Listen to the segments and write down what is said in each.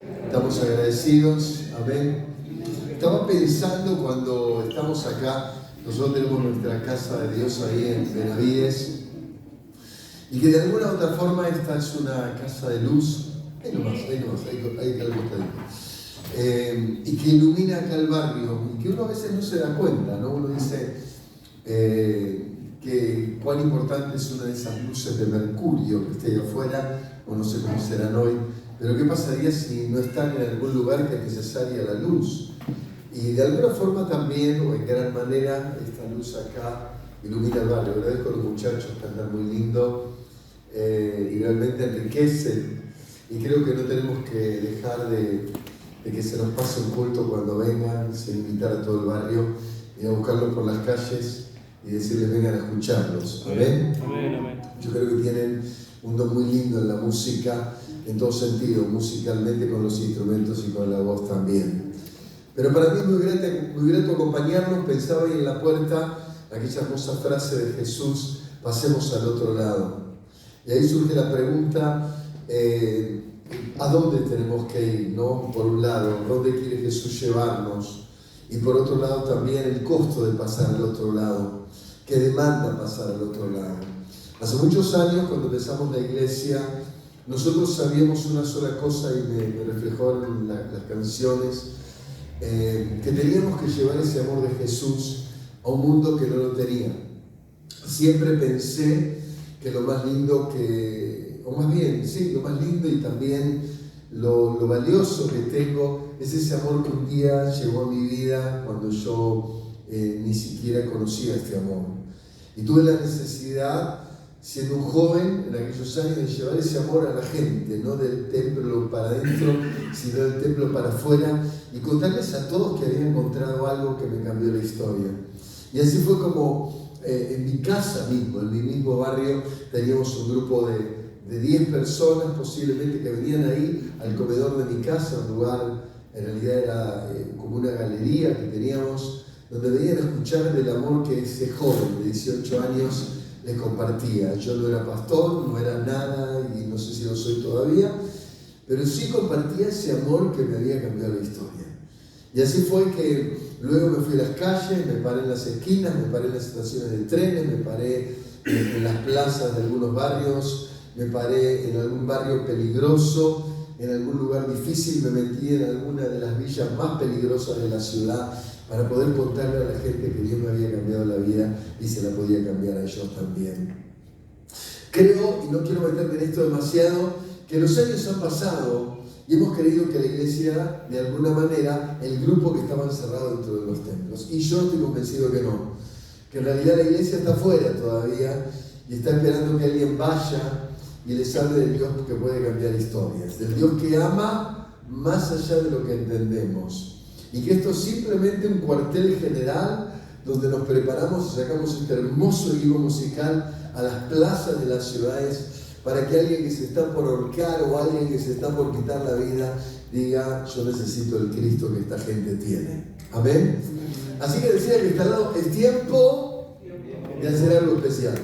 Estamos agradecidos, amén. Estaba pensando cuando estamos acá, nosotros tenemos nuestra casa de Dios ahí en Benavides, y que de alguna u otra forma esta es una casa de luz, ahí al costadito, y que ilumina acá el barrio, y que uno a veces no se da cuenta, ¿no? Uno dice que cuán importante es una de esas luces de mercurio que está ahí afuera, o no sé cómo serán hoy, pero ¿qué pasaría si no están en algún lugar que es necesaria la luz? Y de alguna forma también, o en gran manera, esta luz acá ilumina el barrio. Agradezco a los muchachos que andan muy lindo y realmente enriquecen. Y creo que no tenemos que dejar de que se nos pase un culto cuando vengan, sin invitar a todo el barrio, ir a buscarlos por las calles y decirles vengan a escucharlos. Amén. Amén, amén. Yo creo que tienen un don muy lindo en la música, en todo sentido, musicalmente con los instrumentos y con la voz también. Pero para mí es muy grato acompañarnos. Pensaba ahí en la puerta aquella hermosa frase de Jesús: pasemos al otro lado. Y ahí surge la pregunta, ¿a dónde tenemos que ir? ¿No? Por un lado, ¿dónde quiere Jesús llevarnos? Y por otro lado también el costo de pasar al otro lado. ¿Qué demanda pasar al otro lado? Hace muchos años, cuando empezamos la iglesia, nosotros sabíamos una sola cosa, y me reflejó en las canciones, que teníamos que llevar ese amor de Jesús a un mundo que no lo tenía. Siempre pensé que lo más lindo lo más lindo y también lo valioso que tengo es ese amor que un día llegó a mi vida cuando yo ni siquiera conocía este amor. Y tuve la necesidad, siendo un joven en aquellos años, de llevar ese amor a la gente, no del templo para adentro, sino del templo para afuera, y contarles a todos que había encontrado algo que me cambió la historia. Y así fue como en mi casa mismo, en mi mismo barrio, teníamos un grupo de 10 personas posiblemente que venían ahí al comedor de mi casa, un lugar, en realidad era como una galería que teníamos, donde venían a escuchar del amor que ese joven de 18 años les compartía. Yo no era pastor, no era nada, y no sé si lo soy todavía, pero sí compartía ese amor que me había cambiado la historia. Y así fue que luego me fui a las calles, me paré en las esquinas, me paré en las estaciones de trenes, me paré en las plazas de algunos barrios, me paré en algún barrio peligroso, en algún lugar difícil, me metí en alguna de las villas más peligrosas de la ciudad para poder contarle a la gente que Dios me había cambiado la vida y se la podía cambiar a ellos también. Creo, y no quiero meterme en esto demasiado, que los años han pasado y hemos creído que la iglesia era, de alguna manera, el grupo que estaba encerrado dentro de los templos. Y yo estoy convencido que no, que en realidad la iglesia está afuera todavía y está esperando que alguien vaya y les hable del Dios que puede cambiar historias, del Dios que ama más allá de lo que entendemos. Y que esto es simplemente un cuartel general donde nos preparamos y sacamos este hermoso equipo musical a las plazas de las ciudades para que alguien que se está por ahorcar o alguien que se está por quitar la vida diga: yo necesito el Cristo que esta gente tiene. Amén. Así que decía que está al lado, es tiempo de hacer algo especial.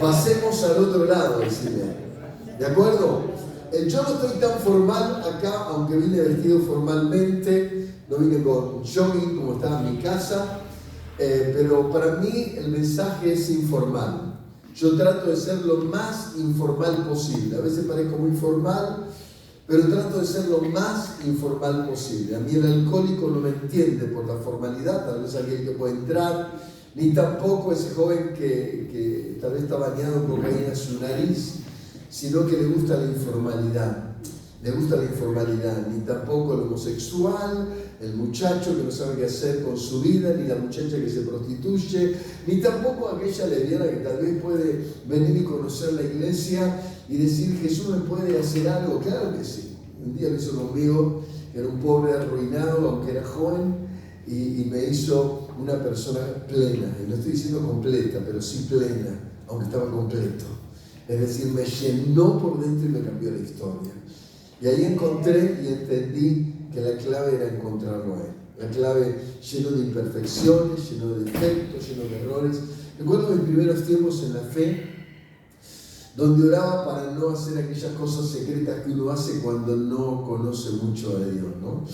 Pasemos al otro lado, decime. ¿De acuerdo? Yo no estoy tan formal acá, aunque vine vestido formalmente. No vine con jogging como estaba en mi casa, pero para mí el mensaje es informal. Yo trato de ser lo más informal posible. A veces parezco muy formal, pero trato de ser lo más informal posible. A mí el alcohólico no me entiende por la formalidad, tal vez aquel que puede entrar, ni tampoco ese joven que tal vez está bañado con cocaína en su nariz, sino que le gusta la informalidad. Le gusta la informalidad, ni tampoco el homosexual, el muchacho que no sabe qué hacer con su vida, ni la muchacha que se prostituye, ni tampoco aquella lesbiana que tal vez puede venir y conocer la iglesia y decir: Jesús me puede hacer algo. Claro que sí. Un día lo hizo conmigo, que era un pobre arruinado, aunque era joven, y me hizo una persona plena. Y no estoy diciendo completa, pero sí plena, aunque estaba completo. Es decir, me llenó por dentro y me cambió la historia. Y ahí encontré y entendí que la clave era encontrarlo a Él. La clave lleno de imperfecciones, lleno de defectos, lleno de errores. Recuerdo mis primeros tiempos en la fe, donde oraba para no hacer aquellas cosas secretas que uno hace cuando no conoce mucho a Dios, ¿no?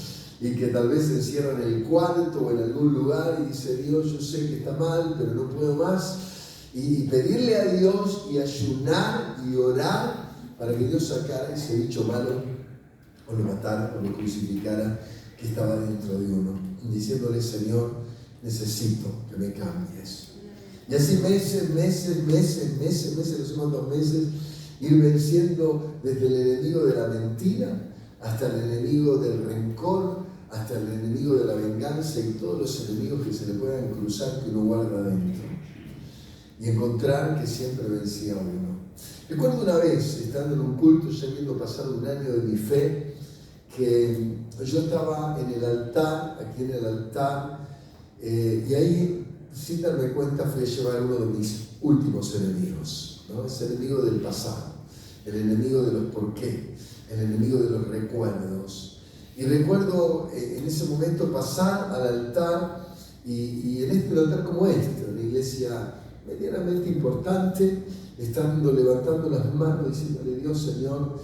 Y que tal vez se encierra en el cuarto o en algún lugar y dice: Dios, yo sé que está mal, pero no puedo más. Y pedirle a Dios y ayunar y orar para que Dios sacara ese bicho malo, o lo matara, o lo crucificara, que estaba dentro de uno. Diciéndole: Señor, necesito que me cambies. Y así meses, no sé cuántos meses, ir venciendo desde el enemigo de la mentira hasta el enemigo del rencor, hasta el enemigo de la venganza y todos los enemigos que se le puedan cruzar que uno guarda dentro. Y encontrar que siempre vencía a uno. Recuerdo una vez, estando en un culto, ya habiendo pasado un año de mi fe, que yo estaba en el altar, aquí en el altar, y ahí, sin darme cuenta, fui a llevar uno de mis últimos enemigos, ¿no? Ese enemigo del pasado, el enemigo de los por qué, el enemigo de los recuerdos. Y recuerdo en ese momento pasar al altar, y en este altar como este, una iglesia medianamente importante, estando levantando las manos, diciéndole: Dios, Señor,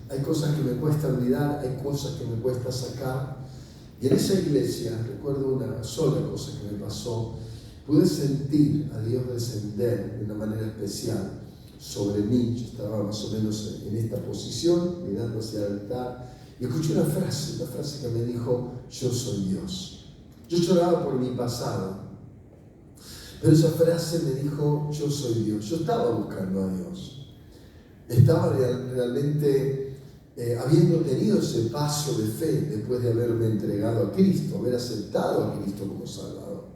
hay cosas que me cuesta olvidar, hay cosas que me cuesta sacar. Y en esa iglesia, recuerdo una sola cosa que me pasó, pude sentir a Dios descender de una manera especial sobre mí. Yo estaba más o menos en esta posición, mirando hacia el altar, y escuché una frase que me dijo: yo soy Dios. Yo lloraba por mi pasado, pero esa frase me dijo: yo soy Dios. Yo estaba buscando a Dios. Estaba realmente habiendo tenido ese paso de fe después de haberme entregado a Cristo, haber aceptado a Cristo como Salvador.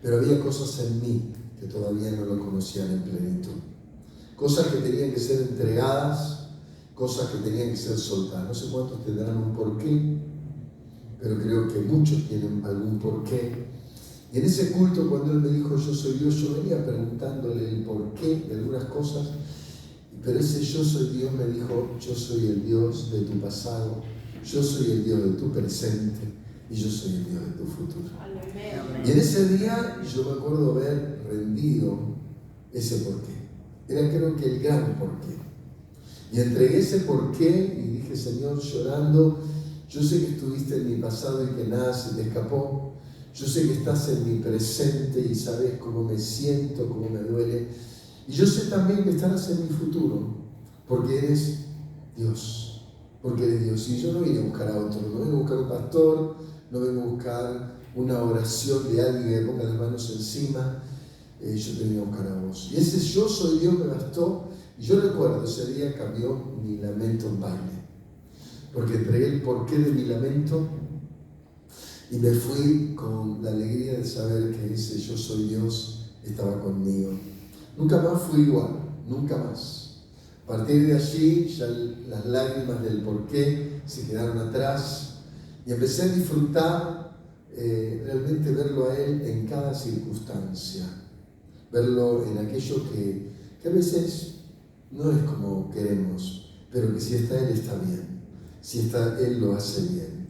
Pero había cosas en mí que todavía no lo conocían en plenitud. Cosas que tenían que ser entregadas, cosas que tenían que ser soltadas. No sé cuántos tendrán un porqué, pero creo que muchos tienen algún porqué. Y en ese culto, cuando Él me dijo: yo soy Dios, yo venía preguntándole el porqué de algunas cosas, pero ese yo soy Dios me dijo: yo soy el Dios de tu pasado, yo soy el Dios de tu presente y yo soy el Dios de tu futuro. Y en ese día yo me acuerdo haber rendido ese porqué. Era, creo que, el gran porqué. Y entregué ese porqué y dije: Señor, llorando, yo sé que estuviste en mi pasado y que nada se te escapó. Yo sé que estás en mi presente y sabes cómo me siento, cómo me duele. Y yo sé también que estarás en mi futuro, porque eres Dios. Porque eres Dios. Y yo no vine a buscar a otro, no vengo a buscar un pastor, no vengo a buscar una oración de alguien que me ponga las manos encima. Yo te vine a buscar a vos. Y ese yo soy Dios me bastó. Y yo recuerdo, ese día cambió mi lamento en baile. Porque entregué el porqué de mi lamento y me fui con la alegría de saber que ese yo soy Dios estaba conmigo. Nunca más fui igual, nunca más. A partir de allí ya las lágrimas del porqué se quedaron atrás y empecé a disfrutar realmente verlo a Él en cada circunstancia. Verlo en aquello que a veces no es como queremos, pero que si está Él está bien. Si está Él lo hace bien.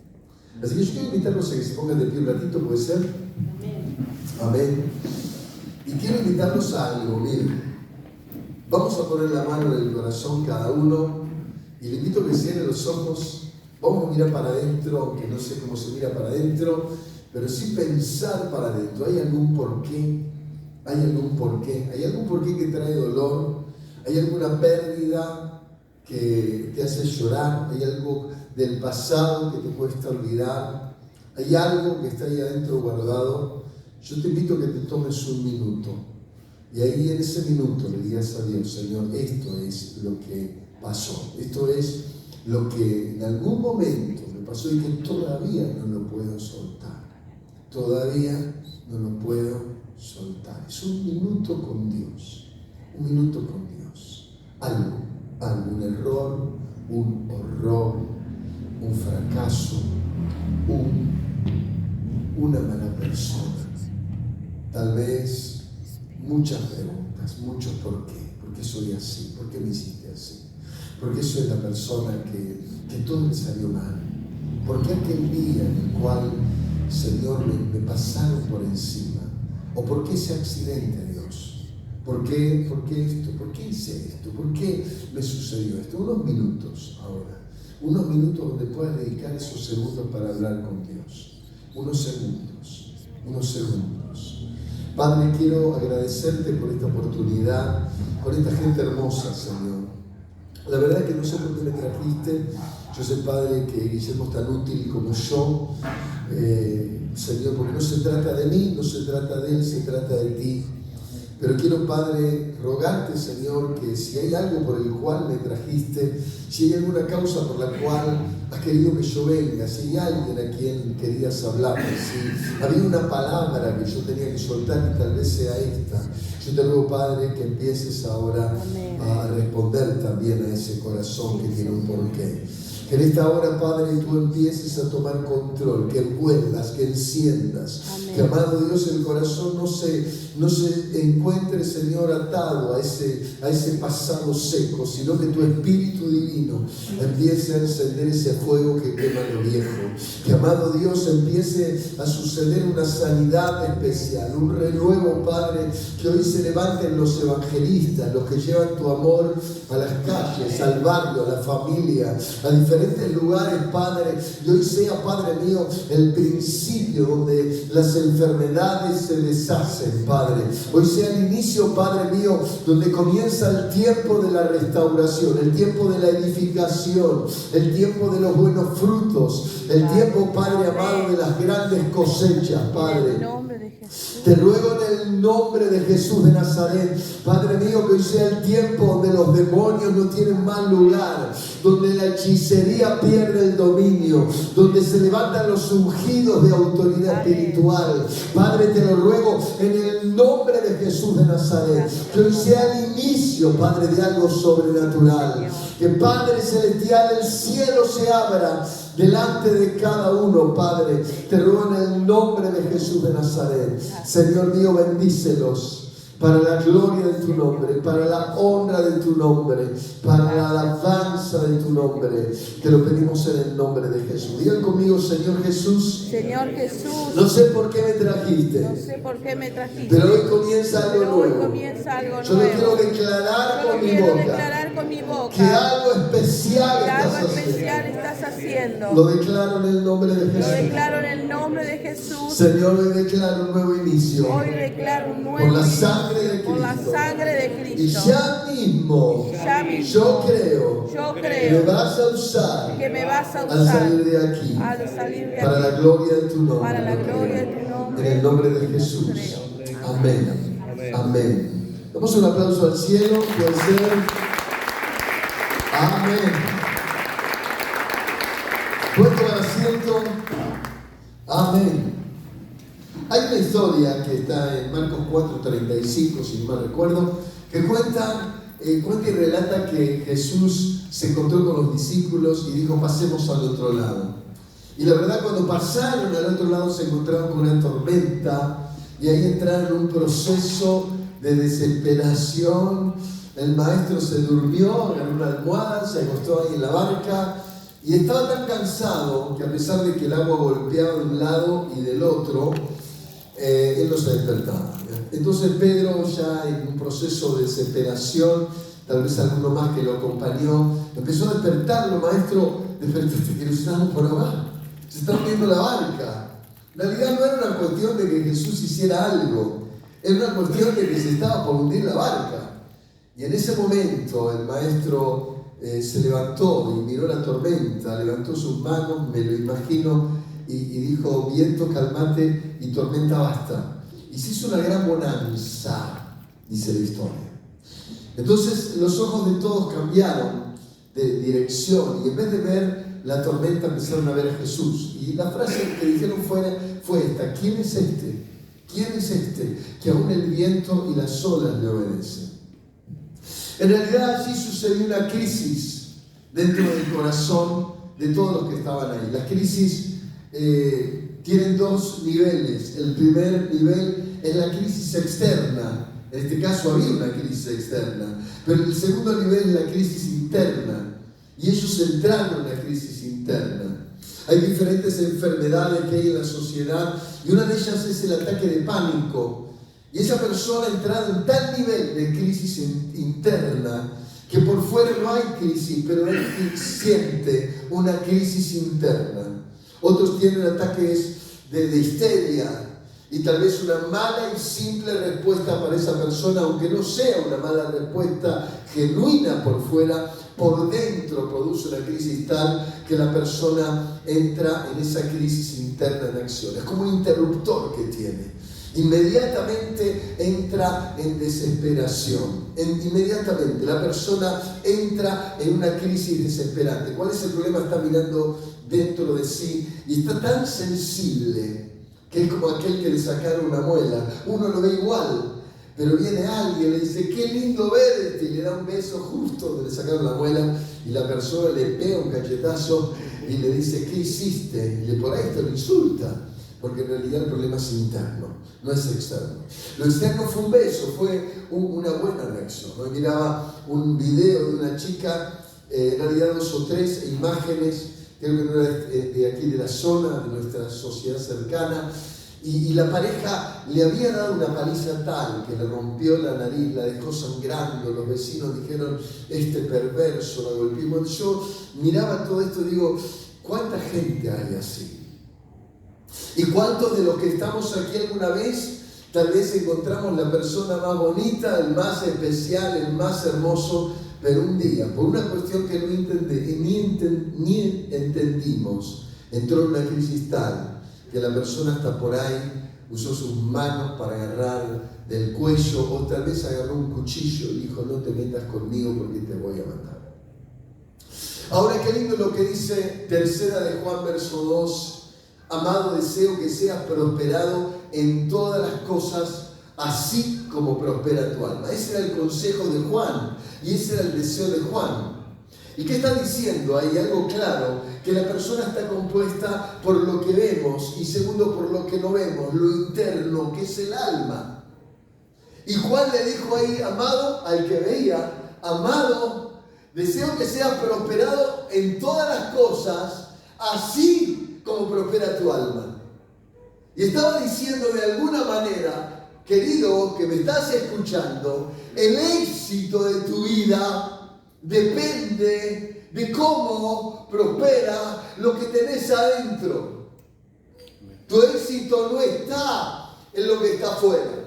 Así que yo quiero invitarlos a que se pongan de pie un ratito, ¿puede ser? Amén. Amén. Y quiero invitarlos a algo, miren. Vamos a poner la mano en el corazón cada uno y le invito a que cierre los ojos. Vamos a mirar para adentro, aunque no sé cómo se mira para adentro, pero sí pensar para adentro. ¿Hay algún porqué? ¿Hay algún porqué? ¿Hay algún porqué que trae dolor? ¿Hay alguna pérdida que te hace llorar? ¿Hay algo del pasado que te cuesta olvidar? ¿Hay algo que está ahí adentro guardado? Yo te invito a que te tomes un minuto y ahí en ese minuto le digas a Dios: Señor, esto es lo que pasó, esto es lo que en algún momento me pasó y que todavía no lo puedo soltar, todavía no lo puedo soltar. Es un minuto con Dios, un minuto con Dios. Un error, un horror, un fracaso, una mala persona. Tal vez muchas preguntas, muchos por qué. ¿Por qué soy así? ¿Por qué me hiciste así? ¿Por qué soy la persona que todo me salió mal? ¿Por qué aquel día en el cual, Señor, me pasaron por encima? ¿O por qué ese accidente, Dios? ¿Por qué? ¿Por qué esto? ¿Por qué hice esto? ¿Por qué me sucedió esto? Unos minutos ahora. Unos minutos donde puedas dedicar esos segundos para hablar con Dios. Unos segundos. Unos segundos. Padre, quiero agradecerte por esta oportunidad, por esta gente hermosa, Señor. La verdad es que no sé por qué me trajiste. Yo sé, Padre, que Guillermo es tan útil como yo. Señor, porque no se trata de mí, no se trata de él, se trata de ti. Pero quiero, Padre, rogarte, Señor, que si hay algo por el cual me trajiste, si hay alguna causa por la cual has querido que yo venga, si hay alguien a quien querías hablarme, si había una palabra que yo tenía que soltar y tal vez sea esta, yo te ruego, Padre, que empieces ahora a responder también a ese corazón que tiene un porqué. Que en esta hora, Padre, tú empieces a tomar control, que envuelvas, que enciendas. Amén. Que, amado Dios, el corazón no se encuentre, Señor, atado a ese pasado seco, sino que tu Espíritu Divino empiece a encender ese fuego que quema lo viejo. Que, amado Dios, empiece a suceder una sanidad especial, un renuevo, Padre, que hoy se levanten los evangelistas, los que llevan tu amor a las calles, al barrio, a la familia, a diferentes lugares, Padre, y hoy sea, Padre mío, el principio donde las enfermedades se deshacen, Padre. Hoy sea el inicio, Padre mío, donde comienza el tiempo de la restauración, el tiempo de la edificación, el tiempo de los buenos frutos, el tiempo, Padre amado, de las grandes cosechas, Padre. Te ruego en el nombre de Jesús de Nazaret, Padre mío, que hoy sea el tiempo donde los demonios no tienen más lugar, donde la hechicería pierde el dominio, donde se levantan los ungidos de autoridad espiritual. Padre, te lo ruego en el nombre de Jesús de Nazaret, que hoy sea el inicio, Padre, de algo sobrenatural. Que, Padre celestial, el cielo se abra delante de cada uno, Padre. Te ruego en el nombre de Jesús de Nazaret. Señor mío, bendícelos para la gloria de tu nombre, para la honra de tu nombre, para la alabanza de tu nombre. Te lo pedimos en el nombre de Jesús. Digan conmigo, Señor Jesús. Señor Jesús. No sé por qué me trajiste. No sé por qué me trajiste. Pero hoy comienza algo nuevo. Yo lo quiero declarar con mi boca. Que algo especial estás haciendo. Lo declaro en el nombre de Jesús. Lo declaro en el nombre de Jesús. Señor, hoy declaro un nuevo inicio. Hoy declaro un nuevo inicio. Por la sangre de Cristo. Y ya mismo yo creo que me vas a usar al salir de aquí para la gloria de tu nombre. En el nombre de Jesús. Amén. Amén. Damos un aplauso al cielo. Puede ser. Amén. Pueden tomar asiento. Amén. Hay una historia que está en Marcos 4:35, si no mal recuerdo, que cuenta y relata que Jesús se encontró con los discípulos y dijo: pasemos al otro lado. Y la verdad, cuando pasaron al otro lado se encontraron con una tormenta y ahí entraron en un proceso de desesperación. El maestro se durmió, agarró una almohada, se acostó ahí en la barca y estaba tan cansado que, a pesar de que el agua golpeaba de un lado y del otro, él no se despertaba. Entonces Pedro, ya en un proceso de desesperación, tal vez alguno más que lo acompañó, empezó a despertarlo: maestro, despertaste, que nos estamos por ahogar, se está hundiendo la barca. En realidad no era una cuestión de que Jesús hiciera algo, era una cuestión de que se estaba por hundir la barca. Y en ese momento el maestro se levantó y miró la tormenta, levantó sus manos, me lo imagino, y dijo: viento, calmate, y tormenta, basta. Y se hizo una gran bonanza, dice la historia. Entonces los ojos de todos cambiaron de dirección y en vez de ver la tormenta empezaron a ver a Jesús. Y la frase que dijeron fue esta: ¿quién es este? ¿Quién es este que aún el viento y las olas le obedecen? En realidad allí sucedió una crisis dentro del corazón de todos los que estaban ahí. Las crisis tienen dos niveles. El primer nivel es la crisis externa. En este caso había una crisis externa. Pero el segundo nivel es la crisis interna. Y ellos entraron en la crisis interna. Hay diferentes enfermedades que hay en la sociedad y una de ellas es el ataque de pánico. Y esa persona ha entrado en tal nivel de crisis interna que por fuera no hay crisis, pero él siente una crisis interna. Otros tienen ataques de histeria y tal vez una mala y simple respuesta para esa persona, aunque no sea una mala respuesta genuina por fuera, por dentro produce una crisis tal que la persona entra en esa crisis interna en acción. Es como un interruptor que tiene. Inmediatamente entra en desesperación. Inmediatamente la persona entra en una crisis desesperante. ¿Cuál es el problema? Está mirando dentro de sí y está tan sensible que es como aquel que le sacaron una muela. Uno lo ve igual, pero viene alguien, le dice, qué lindo verte, y le da un beso justo donde le sacaron la muela, y la persona le pega un cachetazo y le dice, ¿qué hiciste? Y por ahí te lo insulta, porque en realidad el problema es interno, no es externo. Lo externo fue un beso, fue una buena reacción. Hoy miraba un video de una chica, en realidad 2 o 3 imágenes, creo que no era de aquí de la zona, de nuestra sociedad cercana, y la pareja le había dado una paliza tal que le rompió la nariz, la dejó sangrando. Los vecinos dijeron, este perverso la golpeó. Cuando yo miraba todo esto, digo, ¿cuánta gente hay así? ¿Y cuántos de los que estamos aquí alguna vez tal vez encontramos la persona más bonita, el más especial, el más hermoso, pero un día, por una cuestión que ni entendimos, entró en una crisis tal que la persona hasta por ahí usó sus manos para agarrar del cuello, o tal vez agarró un cuchillo y dijo, no te metas conmigo porque te voy a matar. Ahora qué lindo lo que dice 3 de Juan verso 2, amado, deseo que seas prosperado en todas las cosas, así como prospera tu alma. Ese era el consejo de Juan y ese era el deseo de Juan. ¿Y qué está diciendo? Hay algo claro, que la persona está compuesta por lo que vemos y segundo por lo que no vemos, lo interno, que es el alma. Y Juan le dijo ahí, amado, al que veía, amado, deseo que seas prosperado en todas las cosas, así como prospera tu alma. Y estaba diciendo de alguna manera, querido que me estás escuchando, el éxito de tu vida depende de cómo prospera lo que tenés adentro. Tu éxito no está en lo que está afuera.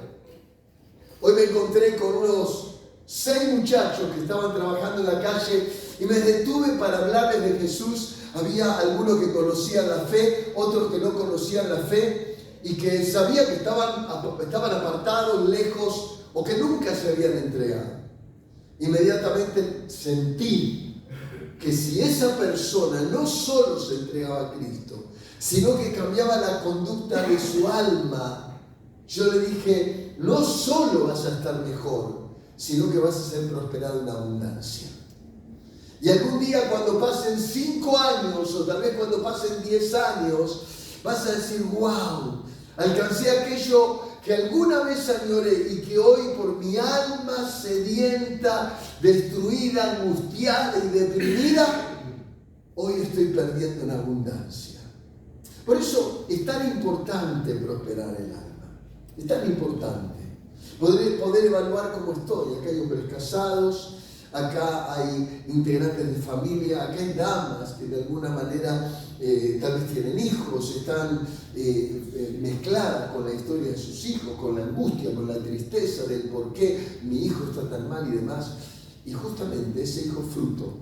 Hoy me encontré con unos 6 muchachos que estaban trabajando en la calle y me detuve para hablarles de Jesús. Había algunos que conocían la fe, otros que no conocían la fe y que sabían que estaban apartados, lejos o que nunca se habían entregado. Inmediatamente sentí que si esa persona no solo se entregaba a Cristo, sino que cambiaba la conducta de su alma, yo le dije, no solo vas a estar mejor, sino que vas a ser prosperado en abundancia. Y algún día cuando pasen 5 años o tal vez cuando pasen 10 años, vas a decir, wow, alcancé aquello que alguna vez añoré y que hoy por mi alma sedienta, destruida, angustiada y deprimida, hoy estoy perdiendo en abundancia. Por eso es tan importante prosperar el alma. Es tan importante poder evaluar cómo estoy. Acá hay hombres casados, acá hay integrantes de familia, acá hay damas que de alguna manera tal vez tienen hijos, están mezcladas con la historia de sus hijos, con la angustia, con la tristeza del por qué mi hijo está tan mal y demás. Y justamente ese hijo es fruto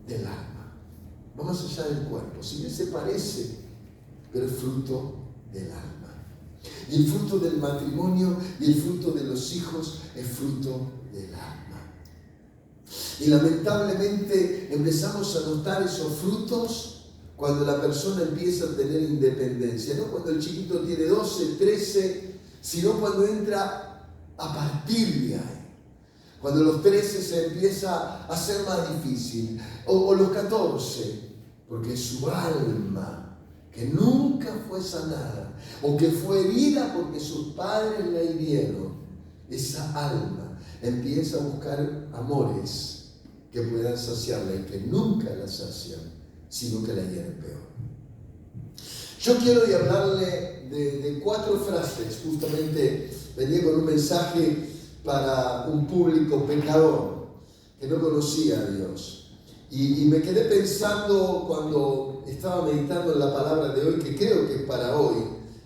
del alma. Va más allá del cuerpo. Si bien se parece, pero es fruto del alma. Y el fruto del matrimonio y el fruto de los hijos es fruto del alma. Y lamentablemente empezamos a notar esos frutos cuando la persona empieza a tener independencia, no cuando el chiquito tiene 12, 13, sino cuando entra a partir de ahí. Cuando los 13 se empieza a hacer más difícil, o los 14, porque su alma, que nunca fue sanada, o que fue herida porque sus padres la hirieron, esa alma empieza a buscar amores que puedan saciarla y que nunca la sacian, sino que la hieren peor. Yo quiero hoy hablarle de 4 frases. Justamente venía con un mensaje para un público pecador que no conocía a Dios. Y me quedé pensando cuando estaba meditando en la palabra de hoy, que creo que es para hoy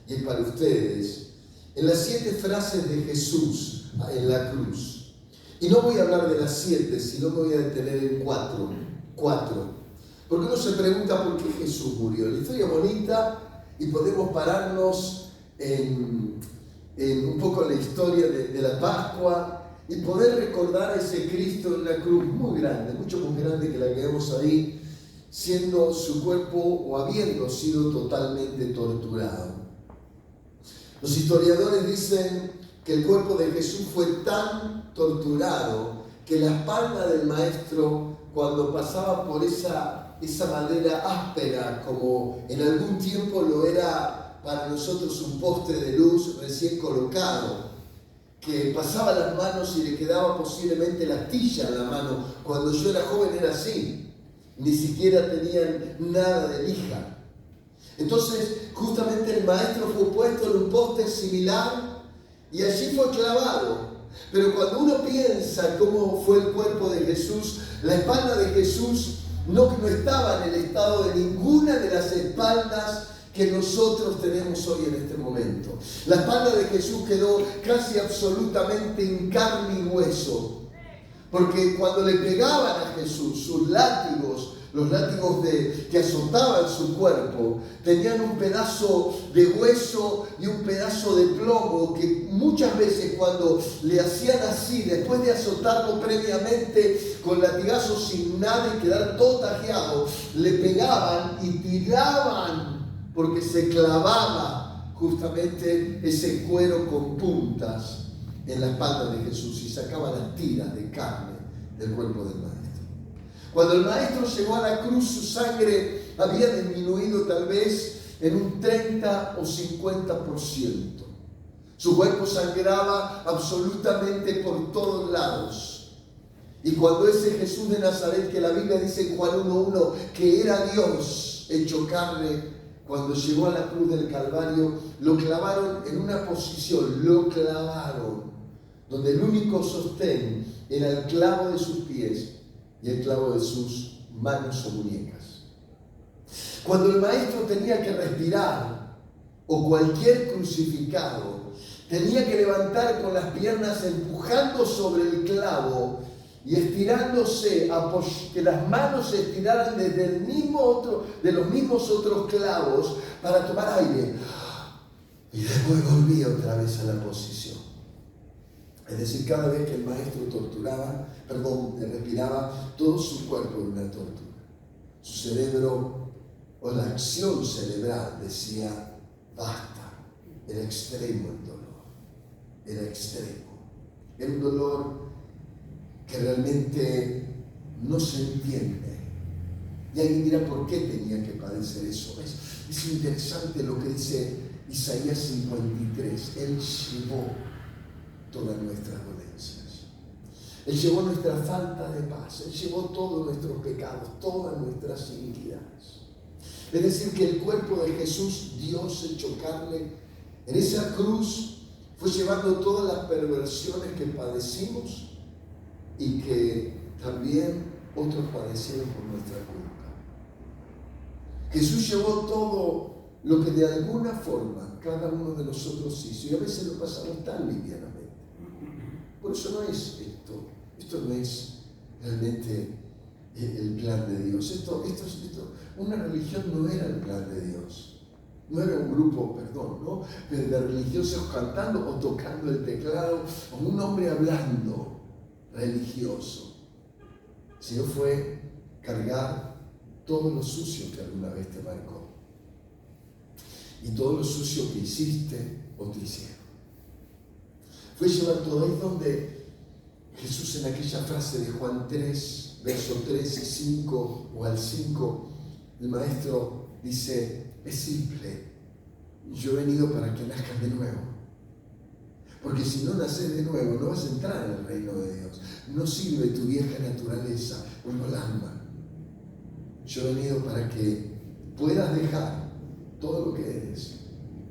y es para ustedes, en las 7 frases de Jesús en la cruz. Y no voy a hablar de las 7, sino me voy a detener en 4. Porque uno se pregunta por qué Jesús murió. La historia es bonita y podemos pararnos en un poco la historia de la Pascua y poder recordar a ese Cristo en la cruz muy grande, mucho más grande que la que vemos ahí, siendo su cuerpo o habiendo sido totalmente torturado. Los historiadores dicen que el cuerpo de Jesús fue tan torturado que la espalda del maestro, cuando pasaba por esa madera áspera, como en algún tiempo lo era para nosotros un poste de luz recién colocado, que pasaba las manos y le quedaba posiblemente la astilla en la mano. Cuando yo era joven era así, ni siquiera tenían nada de lija. Entonces justamente el maestro fue puesto en un poste similar y allí fue clavado. Pero cuando uno piensa cómo fue el cuerpo de Jesús, la espalda de Jesús no estaba en el estado de ninguna de las espaldas que nosotros tenemos hoy en este momento. La espalda de Jesús quedó casi absolutamente en carne y hueso. Porque cuando le pegaban a Jesús, sus látigos, los látigos que azotaban su cuerpo, tenían un pedazo de hueso y un pedazo de plomo que muchas veces cuando le hacían así, después de azotarlo previamente con latigazos sin nada y quedar todo tajeado, le pegaban y tiraban porque se clavaba justamente ese cuero con puntas en la espalda de Jesús y sacaba las tiras de carne del cuerpo del maestro. Cuando el maestro llegó a la cruz, su sangre había disminuido tal vez en un 30 o 50%. Su cuerpo sangraba absolutamente por todos lados. Y cuando ese Jesús de Nazaret, que la Biblia dice en Juan 1:1 que era Dios hecho carne, cuando llegó a la cruz del Calvario, lo clavaron en una posición, donde el único sostén era el clavo de sus pies y el clavo de sus manos o muñecas. Cuando el maestro tenía que respirar, o cualquier crucificado tenía que levantar con las piernas empujando sobre el clavo y estirándose, que las manos se estiraran desde de los mismos otros clavos para tomar aire. Y después volvía otra vez a la posición. Es decir, cada vez que el maestro respiraba, todo su cuerpo era una tortura. Su cerebro, o la acción cerebral, decía, basta. Era extremo el dolor. Era extremo. Era un dolor que realmente no se entiende. Y alguien dirá, ¿por qué tenía que padecer eso? Es interesante lo que dice Isaías 53. Él llevó todas nuestras dolencias. Él llevó nuestra falta de paz. Él llevó todos nuestros pecados, todas nuestras iniquidades. Es decir, que el cuerpo de Jesús, Dios hecho carne, en esa cruz fue llevando todas las perversiones que padecimos y que también otros padecieron por nuestra culpa. Jesús llevó todo lo que de alguna forma cada uno de nosotros hizo y a veces lo pasamos tan livianamente. Por eso no es esto no es realmente el plan de Dios. Una religión no era el plan de Dios. No era un grupo, de religiosos cantando o tocando el teclado o un hombre hablando religioso, sino fue cargar todo lo sucio que alguna vez te marcó y todo lo sucio que hiciste o te hicieron. Fue llevar todo ahí donde Jesús, en aquella frase de Juan 3, versos 3 y 5 o al 5, el maestro dice, es simple, yo he venido para que nazcas de nuevo. Porque si no naces de nuevo, no vas a entrar en el reino de Dios. No sirve tu vieja naturaleza o el alma. Yo he venido para que puedas dejar todo lo que eres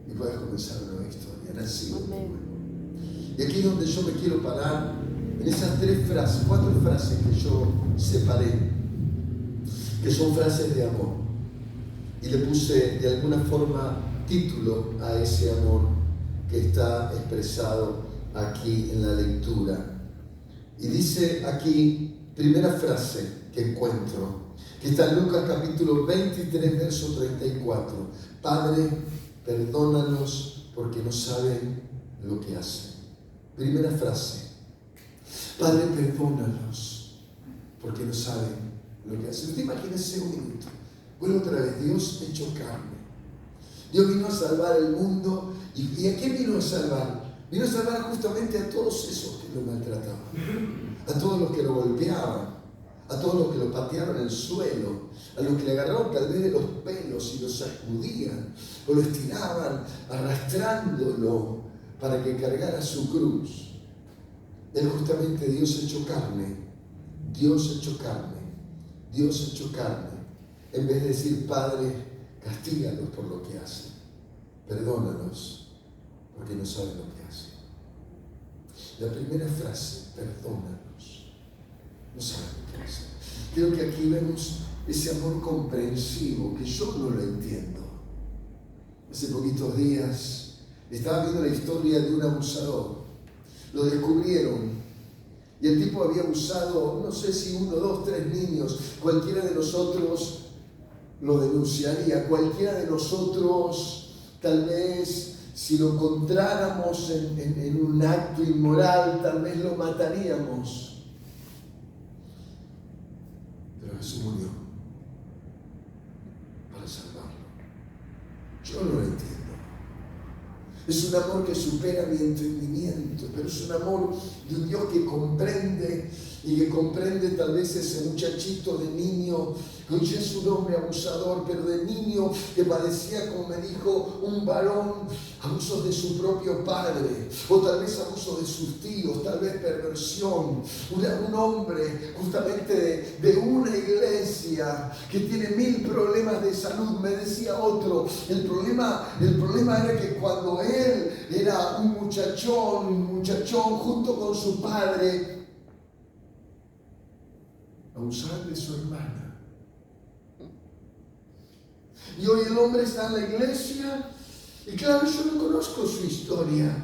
y puedas comenzar una nueva historia. Nacido. Amén. Y aquí es donde yo me quiero parar, en esas 4 frases que yo separé, que son frases de amor. Y le puse de alguna forma título a ese amor que está expresado aquí en la lectura. Y dice aquí, primera frase que encuentro, que está en Lucas capítulo 23, verso 34. Padre, perdónanos porque no saben lo que hacen. Primera frase. Padre, perdónanos porque no saben lo que hacen. Usted imagínese un minuto. Vuelvo otra vez. Dios hecho carne. Dios vino a salvar el mundo. ¿Y a quién vino a salvar? Vino a salvar justamente a todos esos que lo maltrataban. A todos los que lo golpeaban. A todos los que lo pateaban en el suelo. A los que le agarraban tal vez de los pelos y lo sacudían. O lo estiraban arrastrándolo para que cargara su cruz. Él justamente Dios hecho carne, Dios hecho carne, Dios hecho carne. En vez de decir, Padre, castígalos por lo que hacen, perdónalos porque no saben lo que hacen. La primera frase, perdónalos, no saben lo que hacen. Creo que aquí vemos ese amor comprensivo que yo no lo entiendo. Hace poquitos días estaba viendo la historia de un abusador. Lo descubrieron y el tipo había abusado, no sé si 1, 2, 3 niños. Cualquiera de nosotros lo denunciaría. Cualquiera de nosotros, tal vez, si lo encontráramos en un acto inmoral, tal vez lo mataríamos. Pero Jesús murió para salvarlo. Yo no lo entiendo. Es un amor que supera mi entendimiento, pero es un amor de un Dios que comprende y que comprende tal vez ese muchachito de niño, que hoy es un hombre abusador, pero de niño que padecía, como me dijo un varón, abusos de su propio padre, o tal vez abusos de sus tíos, tal vez perversión. Un hombre justamente de una iglesia que tiene 1000 problemas de salud. Me decía otro, el problema era que cuando él era un muchachón junto con su padre, abusaban de su hermana. Y hoy el hombre está en la iglesia y claro, yo no conozco su historia,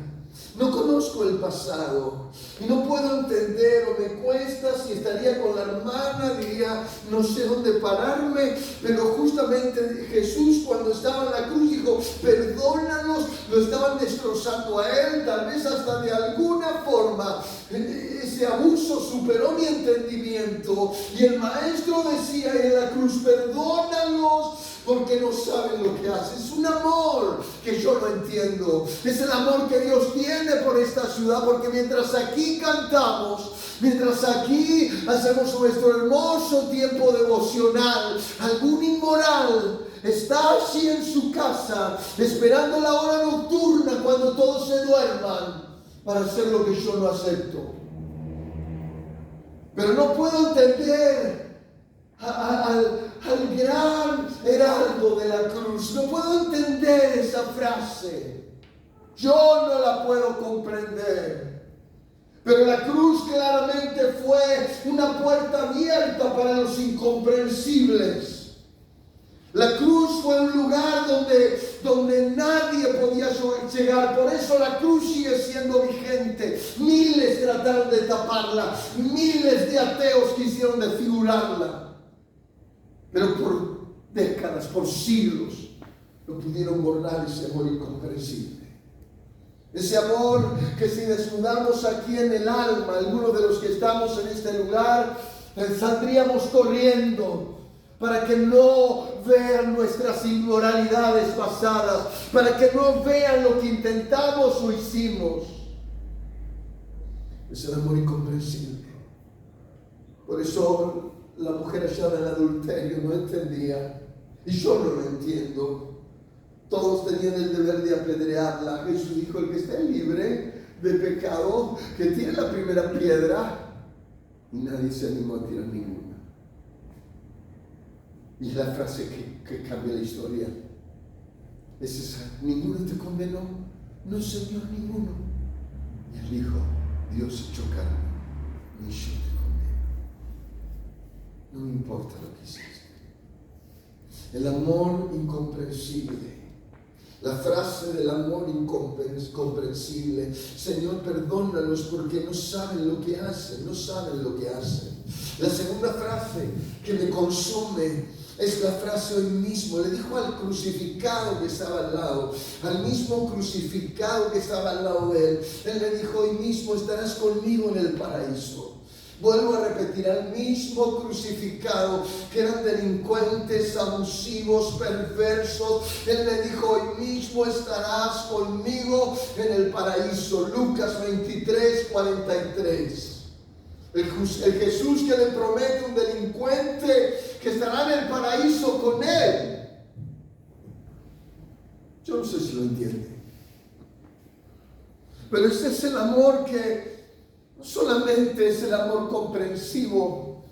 no conozco el pasado y no puedo entender, o me cuesta, si estaría con la hermana, diría, no sé dónde pararme, pero justamente Jesús cuando estaba en la cruz dijo, perdónanos, lo estaban destrozando a él, tal vez hasta de alguna forma. Ese abuso superó mi entendimiento y el maestro decía en la cruz, perdónalos porque no saben lo que hacen. Es un amor que yo no entiendo. Es el amor que Dios tiene por esta ciudad, porque mientras aquí cantamos, mientras aquí hacemos nuestro hermoso tiempo devocional, algún inmoral está allí en su casa esperando la hora nocturna cuando todos se duerman para hacer lo que yo no acepto. Pero no puedo entender al gran heraldo de la cruz. No puedo entender esa frase. Yo no la puedo comprender. Pero la cruz claramente fue una puerta abierta para los incomprensibles. La cruz fue un lugar donde nadie podía llegar. Por eso la cruz sigue siendo vigente. Miles trataron de taparla. Miles de ateos quisieron desfigurarla. Pero por décadas, por siglos, no pudieron borrar ese amor incomprensible. Ese amor que si desnudamos aquí en el alma, algunos de los que estamos en este lugar, saldríamos corriendo para que no vean nuestras inmoralidades pasadas, para que no vean lo que intentamos o hicimos. Es el amor incomprensible. Por eso la mujer hallada en el adulterio no entendía, y yo no lo entiendo. Todos tenían el deber de apedrearla. Jesús dijo, el que esté libre de pecado, que tire la primera piedra. Y nadie se animó a tirar ninguna. Y es la frase que cambia la historia. Dices, ¿ninguno te condenó? No, Señor, ninguno. Y él dijo, Dios echó carne, ni yo te condeno. No me importa lo que hiciste. El amor incomprensible. La frase del amor incomprensible. Señor, perdónalos porque no saben lo que hacen, no saben lo que hacen. La segunda frase que me consume es la frase hoy mismo. Le dijo al crucificado que estaba al lado, al mismo crucificado que estaba al lado de él. Él le dijo, hoy mismo estarás conmigo en el paraíso. Vuelvo a repetir, al mismo crucificado, que eran delincuentes, abusivos, perversos. Él le dijo, hoy mismo estarás conmigo en el paraíso. Lucas 23, 43. El Jesús que le promete a un delincuente que estará en el paraíso con él. Yo no sé si lo entiende. Pero ese es el amor que no solamente es el amor comprensivo,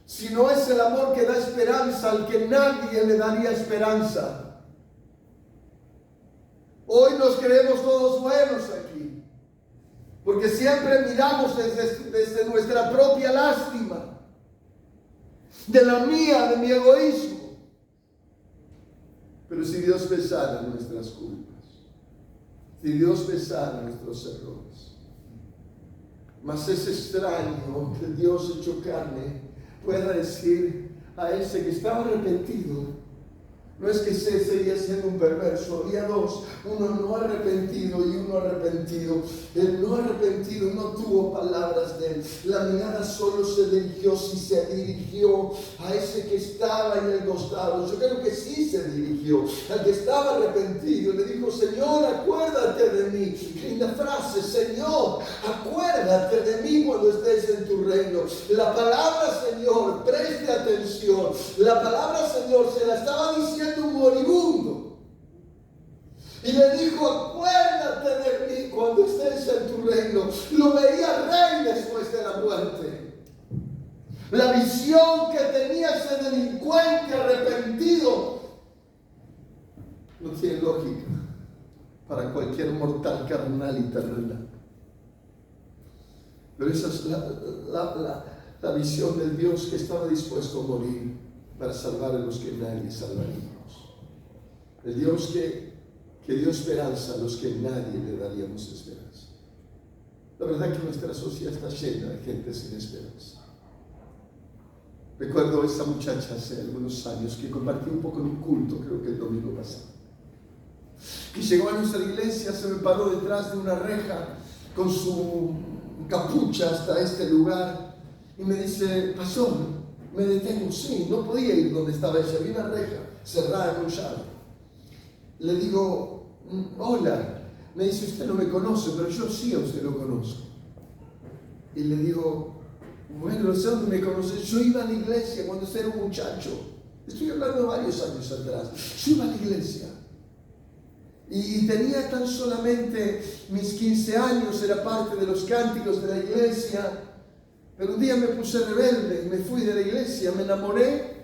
sino es el amor que da esperanza al que nadie le daría esperanza. Hoy nos creemos todos buenos aquí, porque siempre miramos desde nuestra propia lástima, de la mía, de mi egoísmo. Pero si Dios pesara nuestras culpas, si Dios pesara nuestros errores, mas es extraño que Dios hecho carne pueda decir a ese que estaba arrepentido. No es que se seguía siendo un perverso, había dos, uno no arrepentido y uno arrepentido. El no arrepentido no tuvo palabras de él, la mirada solo se dirigió a ese que estaba en el costado. Yo creo que sí se dirigió al que estaba arrepentido, le dijo, Señor, acuérdate de mí. Qué linda frase, Señor, acuérdate de mí cuando estés en tu reino. La palabra, Señor, preste atención, la palabra, Señor, se la estaba diciendo un moribundo, y le dijo, acuérdate de mí cuando estés en tu reino. Lo veía rey después de la muerte. La visión que tenía ese delincuente arrepentido no tiene lógica para cualquier mortal carnal y terrenal. Pero esa es la visión del Dios que estaba dispuesto a morir para salvar a los que nadie salvaría. El Dios que dio esperanza a los que nadie le daríamos esperanza. La verdad que nuestra sociedad está llena de gente sin esperanza. Recuerdo a esa muchacha hace algunos años que compartí un poco en un culto, creo que el domingo pasado, que llegó a nuestra iglesia, se me paró detrás de una reja con su capucha hasta este lugar y me dice, pastor, me detengo. Sí, no podía ir donde estaba ella, había una reja cerrada con llave. Le digo, hola. Me dice, usted no me conoce, pero yo sí a usted lo conozco. Y le digo, bueno, no sé dónde me conoce. Yo iba a la iglesia cuando usted era un muchacho. Estoy hablando de varios años atrás. Yo iba a la iglesia. Y tenía tan solamente mis 15 años, era parte de los cánticos de la iglesia. Pero un día me puse rebelde y me fui de la iglesia, me enamoré.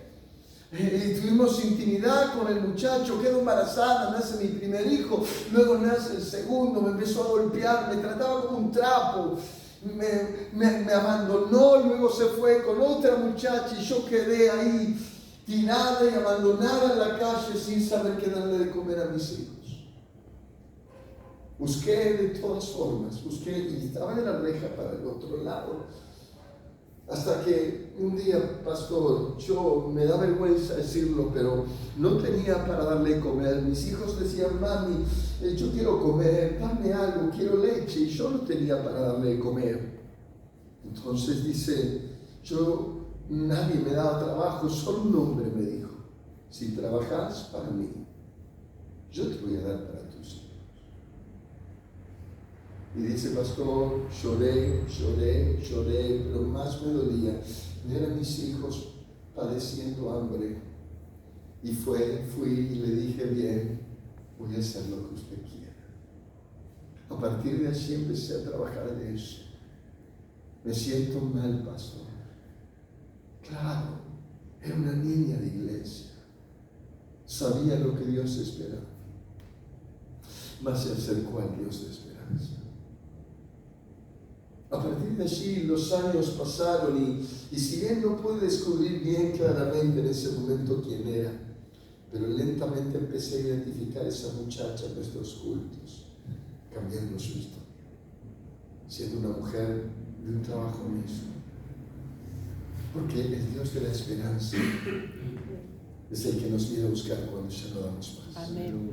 Y tuvimos intimidad con el muchacho, quedo embarazada, nace mi primer hijo, luego nace el segundo, me empezó a golpear, me trataba como un trapo, me abandonó, luego se fue con otra muchacha y yo quedé ahí tirada y abandonada en la calle sin saber qué darle de comer a mis hijos. Busqué de todas formas, busqué y estaba en la reja para el otro lado. Hasta que un día, pastor, yo me da vergüenza decirlo, pero no tenía para darle de comer. Mis hijos decían, mami, yo quiero comer, dame algo, quiero leche, y yo no tenía para darle de comer. Entonces dice, nadie me daba trabajo, solo un hombre me dijo, si trabajas para mí, yo te voy a dar para tus hijos. Y dice, pastor, lloré, pero más me dolía ver a mis hijos padeciendo hambre. Y fui y le dije, bien, voy a hacer lo que usted quiera. A partir de allí empecé a trabajar en eso. Me siento mal, pastor. Claro, era una niña de iglesia. Sabía lo que Dios esperaba. más se acercó al Dios de esperanza. A partir de allí los años pasaron y si bien no pude descubrir bien claramente en ese momento quién era, pero lentamente empecé a identificar a esa muchacha en nuestros cultos, cambiando su historia, siendo una mujer de un trabajo honesto. Porque el Dios de la esperanza es el que nos viene a buscar cuando ya no damos más. Amén.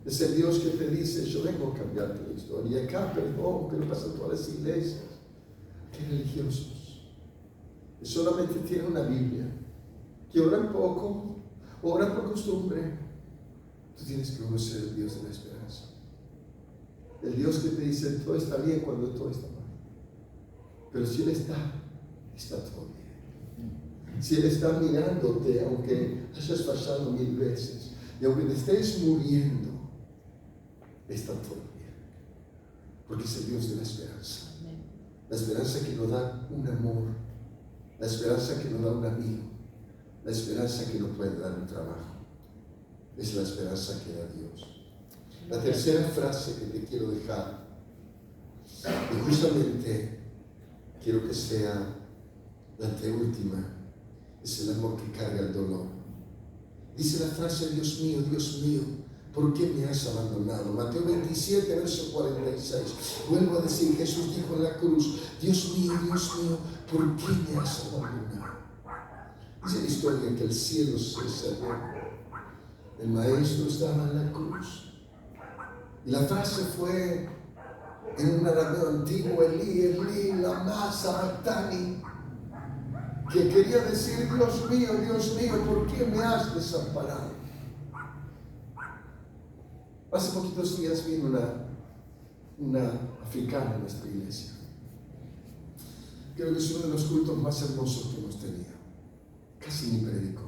Es el Dios que te dice: yo vengo a cambiarte la historia. Y acá, perdón, pero pasa en todas las iglesias, que religiosos, que solamente tienen una Biblia, que oran poco, oran por costumbre. Tú tienes que conocer el Dios de la esperanza. El Dios que te dice: todo está bien cuando todo está mal. Pero si Él está todo bien. Si Él está mirándote, aunque hayas fallado 1000 veces, y aunque te estés muriendo, está todo bien. Porque es el Dios de la esperanza. La esperanza que nos da un amor, la esperanza que nos da un amigo, la esperanza que nos puede dar un trabajo. Es la esperanza que da Dios. La tercera frase que te quiero dejar, y justamente quiero que sea la anteúltima, es el amor que carga el dolor. Dice la frase: Dios mío, ¿por qué me has abandonado? Mateo 27, verso 46. Vuelvo a decir, Jesús dijo en la cruz: Dios mío, ¿por qué me has abandonado? Dice la historia que el cielo se cerró. El maestro estaba en la cruz. Y la frase fue en un arameo antiguo: Elí, Elí, lama sabactani, que quería decir: Dios mío, ¿por qué me has desamparado? Hace poquitos días vino una africana en nuestra iglesia. Creo que es uno de los cultos más hermosos que hemos tenido. Casi ni predicó.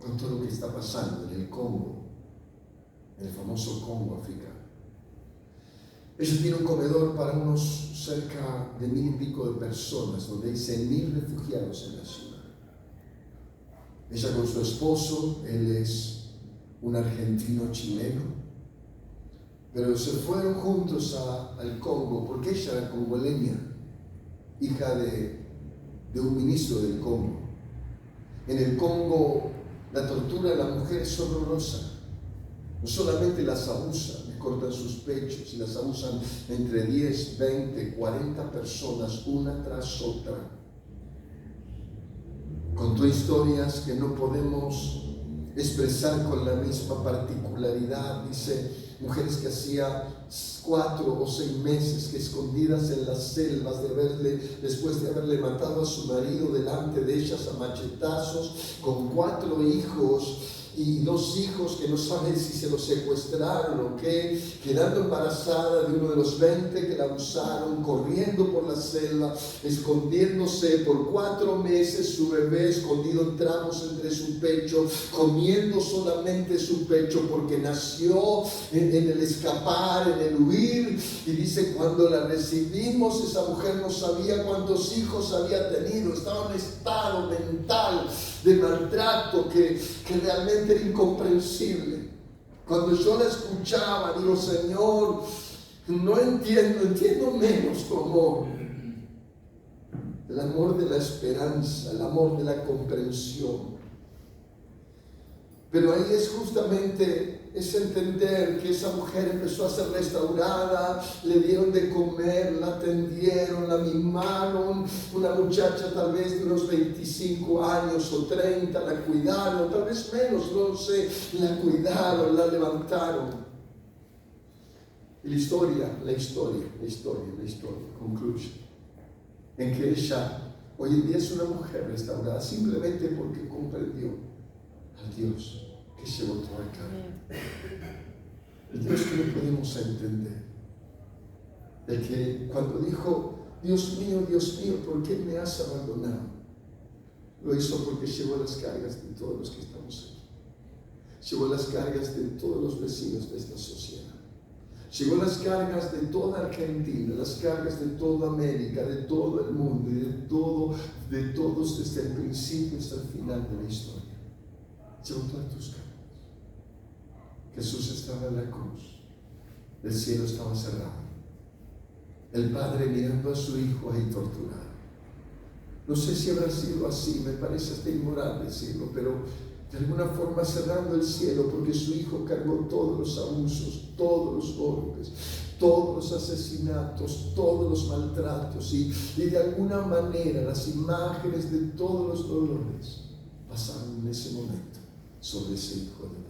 Con todo lo que está pasando en el Congo, en el famoso Congo africano. Ella tiene un comedor para unos cerca de 1000 y pico de personas, donde hay 100.000 refugiados en la ciudad. Ella con su esposo, él es un argentino chileno, pero se fueron juntos al Congo porque ella era congoleña, hija de un ministro del Congo. En el Congo la tortura de la mujer es horrorosa. No solamente las abusan, les cortan sus pechos y las abusan entre 10, 20, 40 personas, una tras otra. Contó historias que no podemos expresar con la misma particularidad. Dice, mujeres que hacía 4 o 6 meses que escondidas en las selvas después de haberle matado a su marido delante de ellas a machetazos, con 4 hijos y 2 hijos que no saben si se los secuestraron o qué, quedando embarazada de uno de los 20 que la abusaron, corriendo por la selva, escondiéndose por 4 meses su bebé escondido en tramos entre su pecho, comiendo solamente su pecho porque nació en el escapar, en el huir. Y dice, cuando la recibimos, esa mujer no sabía cuántos hijos había tenido, estaba en un estado mental de maltrato que realmente era incomprensible. Cuando yo la escuchaba, digo, Señor, no entiendo menos tu amor. El amor de la esperanza, el amor de la comprensión. Pero ahí es justamente es entender que esa mujer empezó a ser restaurada, le dieron de comer, la atendieron, la mimaron. Una muchacha tal vez de unos 25 años o 30, la cuidaron, tal vez menos, no lo sé, la cuidaron, la levantaron. Y la historia concluye en que ella hoy en día es una mujer restaurada simplemente porque comprendió al Dios que llevó todo a cabo. El Dios que no podemos entender. El que cuando dijo, Dios mío, ¿por qué me has abandonado? Lo hizo porque llevó las cargas de todos los que estamos aquí. Llevó las cargas de todos los vecinos de esta sociedad. Llevó las cargas de toda Argentina, las cargas de toda América, de todo el mundo y de todos desde el principio hasta el final de la historia. Llevó todas tus cargas. Jesús estaba en la cruz. El cielo estaba cerrado. El Padre mirando a su Hijo ahí torturado. No sé si habrá sido así, me parece hasta inmoral decirlo, pero de alguna forma cerrando el cielo, porque su Hijo cargó todos los abusos, todos los golpes, todos los asesinatos, todos los maltratos, y de alguna manera las imágenes de todos los dolores pasaron en ese momento sobre ese Hijo de Dios.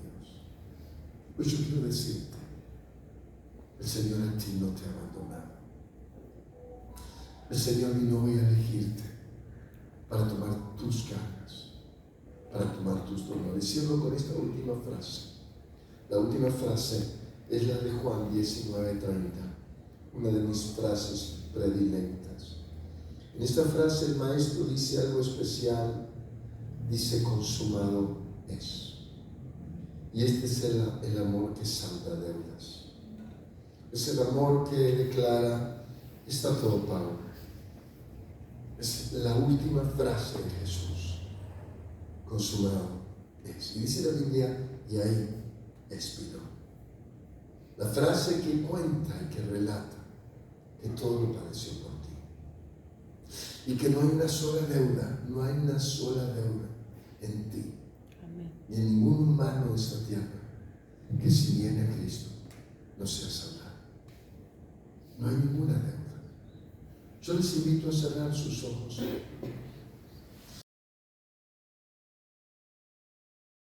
Pues yo quiero decirte, el Señor a ti no te ha abandonado. El Señor vino hoy a elegirte para tomar tus cargas, para tomar tus dolores. Cierro con esta última frase. La última frase es la de Juan 19:30, una de mis frases predilectas. En esta frase el Maestro dice algo especial, dice: consumado es. Y este es el amor que salda deudas. Es el amor que declara: está todo pago. Es la última frase de Jesús: consumado es. Y dice la Biblia: y ahí expiró. La frase que cuenta y que relata que todo lo padeció por ti. Y que no hay una sola deuda, no hay una sola deuda en ti. Amén. Ni en ningún humano de esta tierra que si viene a Cristo no sea salvado. No hay ninguna deuda. Yo les invito a cerrar sus ojos